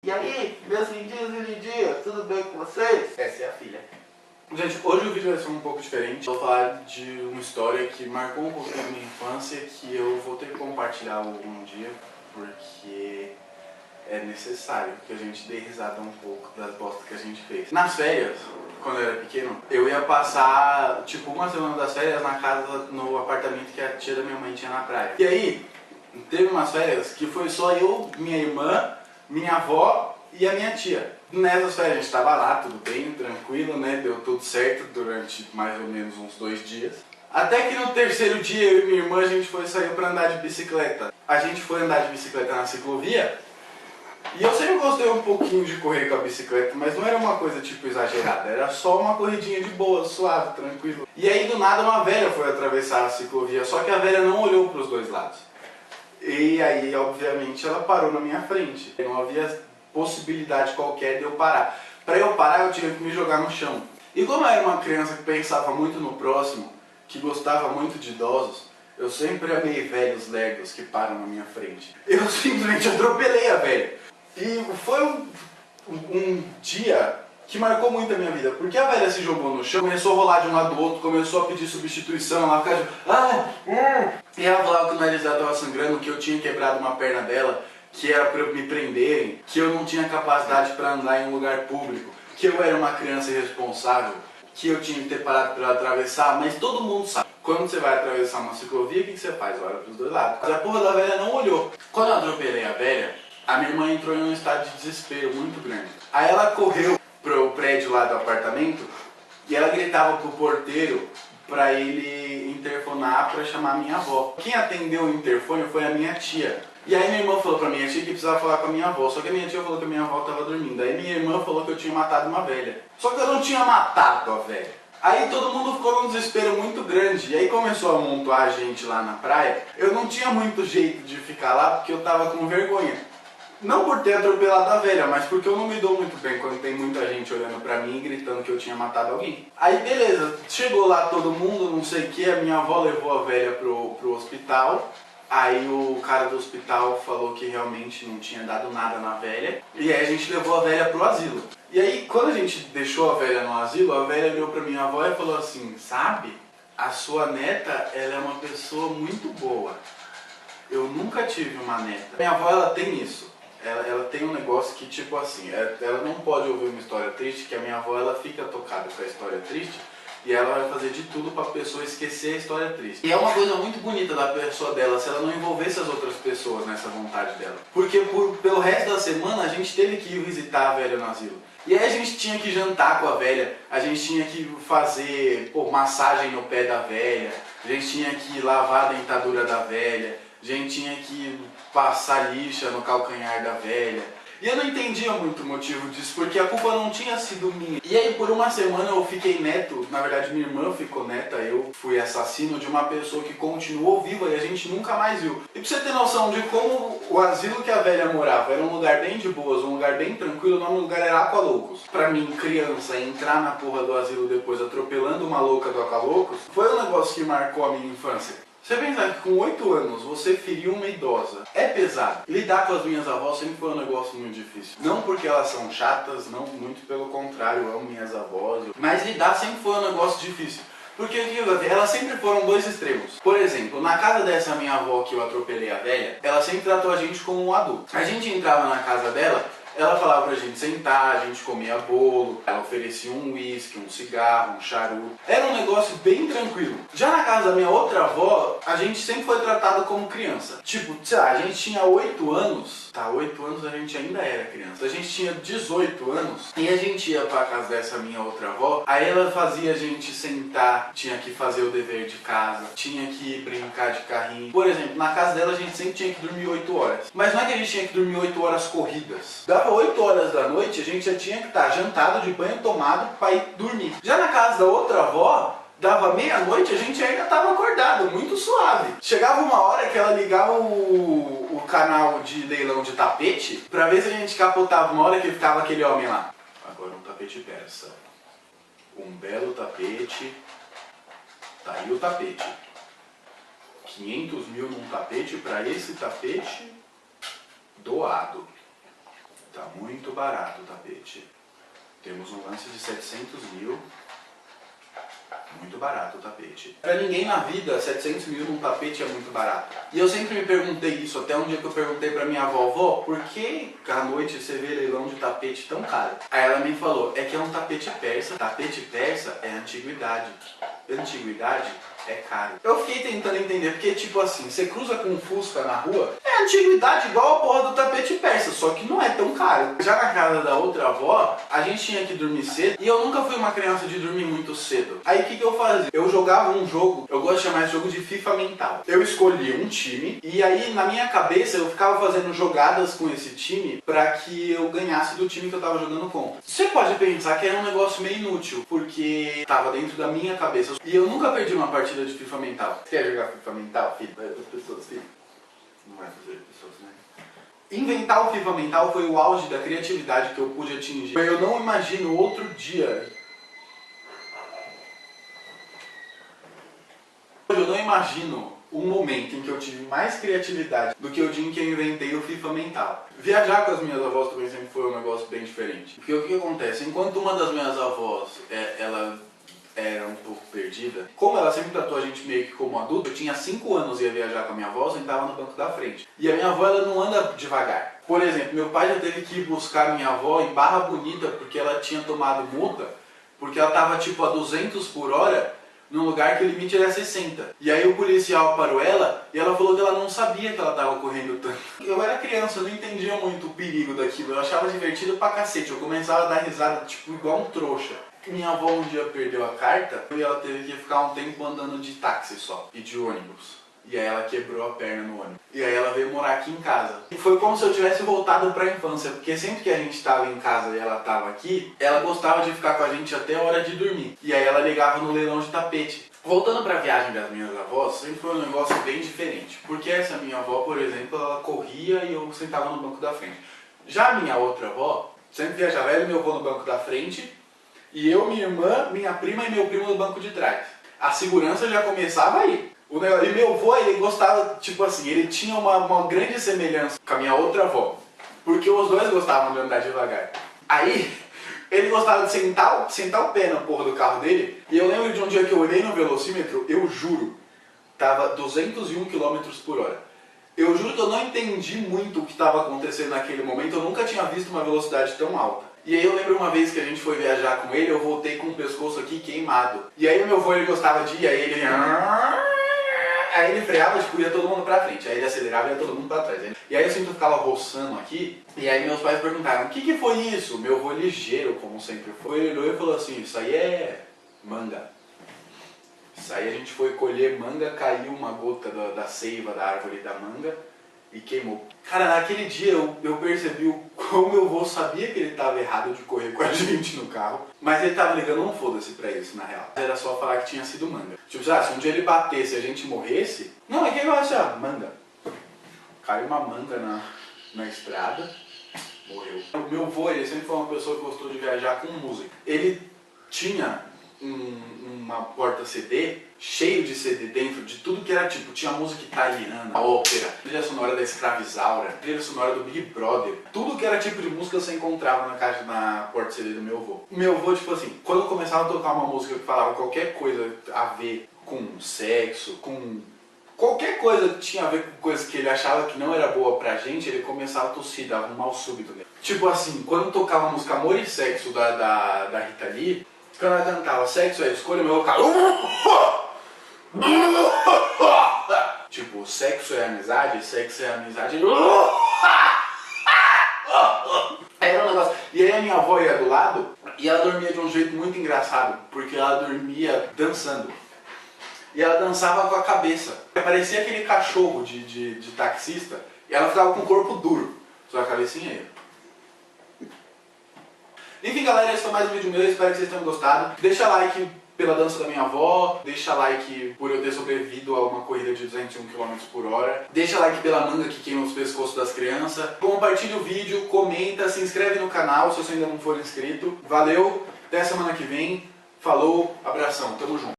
E aí, meus lindinhos e lindinhas, tudo bem com vocês? Essa é a filha. Gente, hoje o vídeo vai ser um pouco diferente. Vou falar de uma história que marcou um pouco a minha infância, que eu vou ter que compartilhar algum dia, porque é necessário que a gente dê risada um pouco das bostas que a gente fez. Nas férias, quando eu era pequeno, eu ia passar tipo uma semana das férias na casa, no apartamento que a tia da minha mãe tinha na praia. E aí, teve umas férias que foi só eu, minha irmã, minha avó e a minha tia. Nessas férias a gente tava lá, tudo bem, tranquilo, né? Deu tudo certo durante mais ou menos uns 2 dias. Até que no terceiro dia eu e minha irmã a gente saiu pra andar de bicicleta. A gente foi andar de bicicleta na ciclovia. E eu sempre gostei um pouquinho de correr com a bicicleta, mas não era uma coisa tipo exagerada, era só uma corridinha de boa, suave, tranquilo. E aí do nada uma velha foi atravessar a ciclovia, só que a velha não olhou para os dois lados. E aí, obviamente, ela parou na minha frente. Não havia possibilidade qualquer de eu parar. Para eu parar, eu tinha que me jogar no chão. E como eu era uma criança que pensava muito no próximo, que gostava muito de idosos, eu sempre amei velhos lerdos que param na minha frente. Eu simplesmente atropelei a velha. E foi um dia que marcou muito a minha vida, porque a velha se jogou no chão, começou a rolar de um lado do outro, começou a pedir substituição, ela ficava de... E ela falava que o nariz dela estava sangrando, que eu tinha quebrado uma perna dela, que era para me prenderem, que eu não tinha capacidade para andar em um lugar público, que eu era uma criança irresponsável, que eu tinha que ter parado para atravessar, mas todo mundo sabe. Quando você vai atravessar uma ciclovia, o que você faz? Olha para os dois lados. Mas a porra da velha não olhou. Quando eu atropelei a velha, a minha irmã entrou em um estado de desespero muito grande. Aí ela correu pro prédio lá do apartamento e ela gritava pro porteiro para ele interfonar para chamar a minha avó. Quem atendeu o interfone foi a minha tia. E aí minha irmã falou pra minha tia que precisava falar com a minha avó, só que a minha tia falou que a minha avó estava dormindo. Aí minha irmã falou que eu tinha matado uma velha. Só que eu não tinha matado a velha. Aí todo mundo ficou num desespero muito grande. E aí começou a montar a gente lá na praia. Eu não tinha muito jeito de ficar lá porque eu tava com vergonha. Não por ter atropelado a velha, mas porque eu não me dou muito bem quando tem muita gente olhando pra mim e gritando que eu tinha matado alguém. Aí beleza, chegou lá todo mundo, não sei o que, a minha avó levou a velha pro hospital. Aí o cara do hospital falou que realmente não tinha dado nada na velha. E aí a gente levou a velha pro asilo. E aí quando a gente deixou a velha no asilo, a velha olhou pra minha avó e falou assim: sabe, a sua neta, ela é uma pessoa muito boa. Eu nunca tive uma neta. Minha avó, ela tem isso. Ela tem um negócio que, tipo assim, ela não pode ouvir uma história triste, que a minha avó, ela fica tocada com a história triste, e ela vai fazer de tudo pra pessoa esquecer a história triste. E é uma coisa muito bonita da pessoa dela, se ela não envolvesse as outras pessoas nessa vontade dela. Porque pelo resto da semana, a gente teve que ir visitar a velha no asilo. E aí a gente tinha que jantar com a velha, a gente tinha que fazer massagem no pé da velha, a gente tinha que lavar a dentadura da velha, a gente tinha que passar lixa no calcanhar da velha. E eu não entendia muito o motivo disso, porque a culpa não tinha sido minha. E aí por uma semana eu fiquei neto, na verdade minha irmã ficou neta, eu fui assassino de uma pessoa que continuou viva e a gente nunca mais viu. E pra você ter noção de como o asilo que a velha morava era um lugar bem de boas, um lugar bem tranquilo, o nome do lugar era Aqualoucos. Pra mim, criança, entrar na porra do asilo depois atropelando uma louca do Aqualoucos, foi um negócio que marcou a minha infância. Você pensar que com 8 anos você feriu uma idosa, é pesado. Lidar com as minhas avós sempre foi um negócio muito difícil. Não porque elas são chatas, não, muito pelo contrário, eu amo minhas avós. Mas lidar sempre foi um negócio difícil. Porque elas sempre foram dois extremos. Por exemplo, na casa dessa minha avó que eu atropelei a velha, ela sempre tratou a gente como um adulto. A gente entrava na casa dela, ela falava pra gente sentar, a gente comia bolo, ela oferecia um uísque, um cigarro, um charuto. Era um negócio bem tranquilo. Já na casa da minha outra avó, a gente sempre foi tratado como criança. Tipo, sei lá, a gente tinha 8 anos, 8 anos a gente ainda era criança. A gente tinha 18 anos e a gente ia pra casa dessa minha outra avó, aí ela fazia a gente sentar, tinha que fazer o dever de casa, tinha que brincar de carrinho. Por exemplo, na casa dela a gente sempre tinha que dormir 8 horas. Mas não é que a gente tinha que dormir 8 horas corridas. 8 horas da noite a gente já tinha que estar jantado, de banho tomado para ir dormir. Já na casa da outra avó, dava meia-noite, a gente ainda estava acordado, muito suave. Chegava uma hora que ela ligava o canal de leilão de tapete para ver se a gente capotava uma hora que ficava aquele homem lá. Agora um tapete persa. Um belo tapete. Tá aí o tapete. 500 mil num tapete para esse tapete doado. Tá muito barato o tapete. Temos um lance de 700 mil. Muito barato o tapete. Pra ninguém na vida, 700 mil num tapete é muito barato. E eu sempre me perguntei isso, até um dia que eu perguntei pra minha avó, por que à noite você vê leilão de tapete tão caro? Aí ela me falou, é que é um tapete persa. Tapete persa é antiguidade. Antiguidade é caro. Eu fiquei tentando entender, porque tipo assim, você cruza com um Fusca na rua, é antiguidade igual a porra do tapete persa, só que não é tão caro. Já na casa da outra avó, a gente tinha que dormir cedo, e eu nunca fui uma criança de dormir muito cedo. Aí o que eu fazia? Eu jogava um jogo, eu gosto de chamar esse jogo de FIFA mental. Eu escolhi um time, e aí na minha cabeça eu ficava fazendo jogadas com esse time pra que eu ganhasse do time que eu tava jogando contra. Você pode pensar que era um negócio meio inútil, porque tava dentro da minha cabeça. E eu nunca perdi uma partida de FIFA mental. Você quer jogar FIFA mental, filho? Vai das pessoas, filho. Não vai fazer pessoas, né? Inventar o FIFA mental foi o auge da criatividade que eu pude atingir. Eu não imagino outro dia. Eu não imagino um momento em que eu tive mais criatividade do que o dia em que eu inventei o FIFA mental. Viajar com as minhas avós também sempre foi um negócio bem diferente. Porque o que acontece? Enquanto uma das minhas avós, ela era um pouco perdida, como ela sempre tratou a gente meio que como adulto, eu tinha 5 anos e ia viajar com a minha avó, eu sentava no banco da frente. E a minha avó, ela não anda devagar. Por exemplo, meu pai já teve que ir buscar a minha avó em Barra Bonita porque ela tinha tomado multa, porque ela tava tipo a 200 por hora, num lugar que o limite era 60. E aí o policial parou ela e ela falou que ela não sabia que ela tava correndo tanto. Eu era criança, eu não entendia muito o perigo daquilo, eu achava divertido pra cacete, eu começava a dar risada tipo igual um trouxa. Minha avó um dia perdeu a carta e ela teve que ficar um tempo andando de táxi só e de ônibus. E aí ela quebrou a perna no ônibus. E aí ela veio morar aqui em casa. E foi como se eu tivesse voltado pra infância, porque sempre que a gente tava em casa e ela tava aqui, ela gostava de ficar com a gente até a hora de dormir. E aí ela ligava no leilão de tapete. Voltando pra viagem das minhas avós, sempre foi um negócio bem diferente. Porque essa minha avó, por exemplo, ela corria e eu sentava no banco da frente. Já a minha outra avó, sempre viajava ela e meu avô no banco da frente, e eu, minha irmã, minha prima e meu primo no banco de trás. A segurança já começava aí. E meu avô, ele gostava, tipo assim, ele tinha uma grande semelhança com a minha outra avó. Porque os dois gostavam de andar devagar. Aí, ele gostava de sentar o pé na porra do carro dele. E eu lembro de um dia que eu olhei no velocímetro, eu juro, tava 201 km por hora. Eu juro que eu não entendi muito o que estava acontecendo naquele momento, eu nunca tinha visto uma velocidade tão alta. E aí eu lembro uma vez que a gente foi viajar com ele, eu voltei com o pescoço aqui queimado. E aí o meu avô, ele gostava de ir, aí ele freava, tipo, ia todo mundo pra frente. Aí ele acelerava e ia todo mundo pra trás. E aí eu sempre ficava roçando aqui, e aí meus pais perguntaram, o que foi isso? Meu avô ligeiro, como sempre foi, ele olhou e falou assim, isso aí é manga. Isso aí a gente foi colher manga, caiu uma gota da seiva da árvore da manga e queimou. Cara, naquele dia eu percebi como meu avô sabia que ele estava errado de correr com a gente no carro, mas ele tava ligando um foda-se pra isso, na real. Era só falar que tinha sido manga. Tipo, se um dia ele batesse e a gente morresse, não, é que eu acho, manga. Caiu uma manga na estrada, morreu. O meu avô, ele sempre foi uma pessoa que gostou de viajar com música. Ele tinha uma porta CD cheio de CD dentro de tudo que era tipo, tinha música italiana, ópera, trilha sonora da Escravizaura, trilha sonora do Big Brother, tudo que era tipo de música você encontrava na porta CD do meu avô. O meu avô, tipo assim, quando eu começava a tocar uma música que falava qualquer coisa a ver com sexo, com qualquer coisa que tinha a ver com coisas que ele achava que não era boa pra gente, ele começava a tossir, dava um mal súbito nele. Tipo assim, quando tocava a música Amor e Sexo da Rita Lee, quando ela cantava Sexo é Escolha, meu avô ficava... Tipo, sexo é amizade, sexo é amizade. Era um negócio. E aí a minha avó ia do lado e ela dormia de um jeito muito engraçado, porque ela dormia dançando. E ela dançava com a cabeça. Parecia aquele cachorro de taxista e ela ficava com o corpo duro, só a cabecinha aí. Enfim, galera, esse foi mais um vídeo meu, espero que vocês tenham gostado. Deixa like pela dança da minha avó, deixa like por eu ter sobrevivido a uma corrida de 201 km por hora, deixa like pela manga que queima os pescoços das crianças, compartilha o vídeo, comenta, se inscreve no canal se você ainda não for inscrito. Valeu, até semana que vem, falou, abração, tamo junto.